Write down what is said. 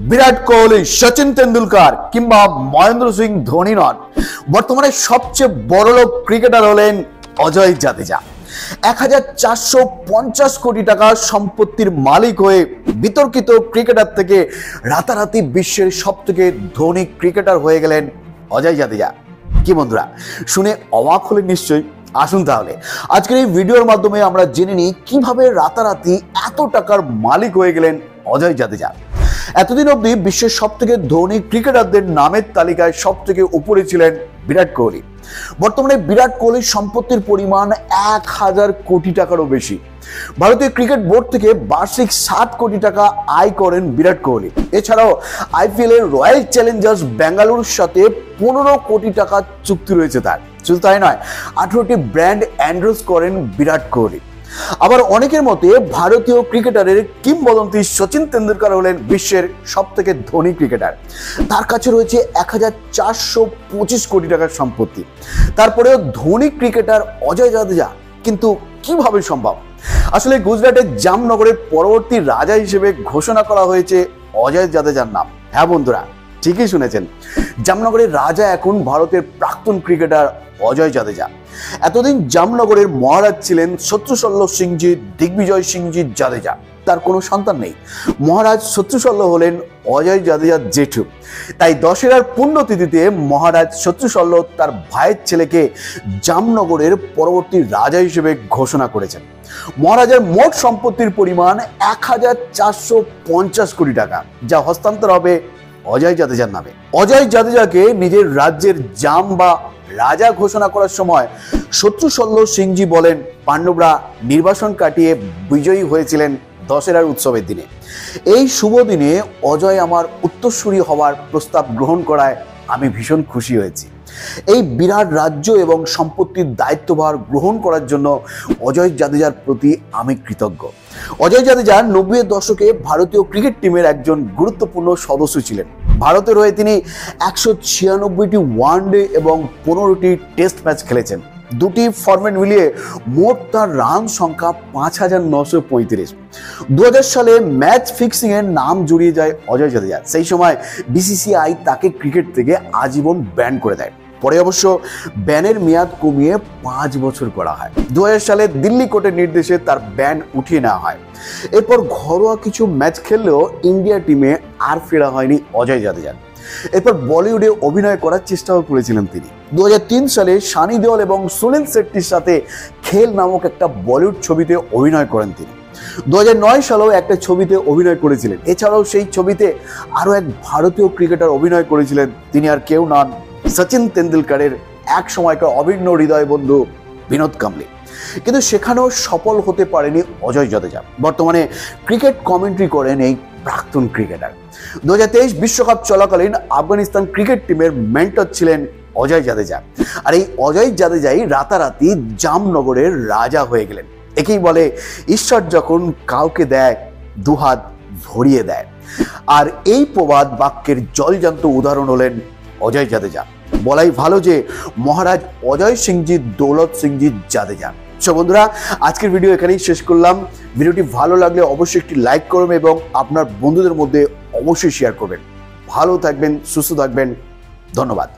বিরাট কোহলি, সচিন তেন্ডুলকার কিংবা মহেন্দ্র সিং ধোনি নন, বর্তমানে সবচেয়ে বড়লোক ক্রিকেটার হলেন অজয় জাদেজা। 1450 কোটি টাকা সম্পত্তির মালিক হয়ে বিতর্কিত ক্রিকেটার থেকে রাতারাতি বিশ্বের সবথেকে ধনী ক্রিকেটার হয়ে গেলেন অজয় জাদেজা। কি বন্ধুরা, শুনে অবাক হলেন নিশ্চয়ই। আসুন তাহলে আজকের এই ভিডিওর মাধ্যমে আমরা জেনে নিই কিভাবে রাতারাতি এত টাকার মালিক হয়ে গেলেন অজয় জাদেজা। এতদিন অবধি বিশ্বের সবথেকে ধনী ক্রিকেটারদের নামের তালিকায় সবথেকে উপরে ছিলেন বিরাট কোহলি। বর্তমানে বিরাট কোহলির সম্পত্তির পরিমাণ 1000 কোটি টাকারও বেশি। ভারতীয় ক্রিকেট বোর্ড থেকে বার্ষিক 7 কোটি টাকা আয় করেন বিরাট কোহলি। এছাড়াও আইপিএল এর রয়্যাল চ্যালেঞ্জার্স বেঙ্গালুরুর সাথে 15 কোটি টাকা চুক্তি রয়েছে তার। শুধু তাই নয়, 18টি ব্র্যান্ড এন্ডোর্স করেন বিরাট কোহলি। আবার অনেকের মতে ভারতীয় ক্রিকেটারের কিংবদন্তি সচিন তেন্ডুলকার হলেন বিশ্বের সবথেকে ধনী ক্রিকেটার। তার কাছে রয়েছে 1425 কোটি টাকার সম্পত্তি। তারপরেও ধনী ক্রিকেটার অজয় জাদেজা কিন্তু কিভাবে সম্ভব? আসলে গুজরাটের জামনগরের পরবর্তী রাজা হিসেবে ঘোষণা করা হয়েছে অজয় জাদেজার নাম। হ্যাঁ বন্ধুরা, ঠিকই শুনেছেন, জামনগরের রাজা এখন ভারতের প্রাক্তন ক্রিকেটার অজয় জাদেজা। এতদিন জামনগরের মহারাজ ছিলেন শত্রুশল্য সিংজি দিগ্বিজয় সিংজি জাদেজা। তার কোনো সন্তান নেই। মহারাজ শত্রুশল্য হলেন অজয় জাদেজার জেঠু। তাই দশেরার পুণ্যতিথিতে মহারাজ শত্রুশল্য তার ভাইয়ের ছেলেকে জামনগরের পরবর্তী রাজা হিসেবে ঘোষণা করেছেন। মহারাজের মোট সম্পত্তির পরিমাণ 1450 কোটি টাকা, যা হস্তান্তর হবে অজয় জাদেজার নামে। অজয় জাদেজাকে নিজের রাজ্যের জাম বা রাজা ঘোষণা করার সময় শত্রুশল্য সিংজি বলেন, পাণ্ডবরা নির্বাসন কাটিয়ে বিজয়ী হয়েছিলেন দশেরার উৎসবের দিনে। এই শুভ দিনে অজয় আমার উত্তরসূরি হওয়ার প্রস্তাব গ্রহণ করায় আমি ভীষণ খুশি হয়েছি। এই বিরাট রাজ্য এবং সম্পত্তির দায়িত্বভার গ্রহণ করার জন্য অজয় জাদেজার প্রতি আমি কৃতজ্ঞ। অজয় জাদেজা 90-এর দশকে ভারতীয় ক্রিকেট টিমের একজন গুরুত্বপূর্ণ সদস্য ছিলেন। ভারতের হয়ে তিনি 196টি ওয়ানডে এবং 15টি টেস্ট ম্যাচ খেলেছেন। দুটি ফরম্যাট মিলিয়ে মোট তার রান সংখ্যা 5935। 2000 সালে ম্যাচ ফিক্সিং এর নাম জড়িয়ে যায় অজয় জাদেজা। সেই সময় বিসিসিআই তাকে ক্রিকেট থেকে আজীবন ব্যান করে দেয়। পরে অবশ্য ব্যানের মেয়াদ কমিয়ে 5 বছর করা হয়। 2000 সালে দিল্লি কোর্টের নির্দেশে তার ব্যান উঠিয়ে নেওয়া হয়। এরপর ঘরোয়া কিছু ম্যাচ খেললেও ইন্ডিয়া টিমে আর ফেরা হয়নি অজয় জাদেজার। এরপর বলিউডে অভিনয় করার চেষ্টাও করেছিলেন তিনি। 2003 সালে সানি দেওল এবং সুনীল শেট্টির সাথে খেল নামক একটা বলিউড ছবিতে অভিনয় করেন তিনি। 2009 সালেও একটা ছবিতে অভিনয় করেছিলেন। এছাড়াও সেই ছবিতে আরও এক ভারতীয় ক্রিকেটার অভিনয় করেছিলেন। তিনি আর কেউ নন, সচিন তেন্ডুলকারের এক সময়কার অভিন্ন হৃদয় বন্ধু বিনোদ কাম্বলি। কিন্তু সেখানেও সফল হতে পারেনি অজয় জাদেজা। বর্তমানে ক্রিকেট কমেন্ট্রি করেন এই প্রাক্তন ক্রিকেটার। 2023 বিশ্বকাপ চলাকালীন আফগানিস্তান ক্রিকেট টিমের মেন্টর ছিলেন অজয় জাদেজা। আর এই অজয় জাদেজাই রাতারাতি জামনগরের রাজা হয়ে গেলেন। একেই বলে, ঈশ্বর যখন কাউকে দেয় দুহাত ভরিয়ে দেয়। আর এই প্রবাদ বাক্যের জলজান্ত উদাহরণ হলেন অজয় জাদেজা। বলাই ভালো যে মহারাজ অজয় সিংজি দৌলত সিংজি জাদেজা। সো বন্ধুরা, আজকের ভিডিও এখানেই শেষ করলাম। ভিডিওটি ভালো লাগলে অবশ্যই একটি লাইক করবেন এবং আপনার বন্ধুদের মধ্যে অবশ্যই শেয়ার করবেন। ভালো থাকবেন, সুস্থ থাকবেন। ধন্যবাদ।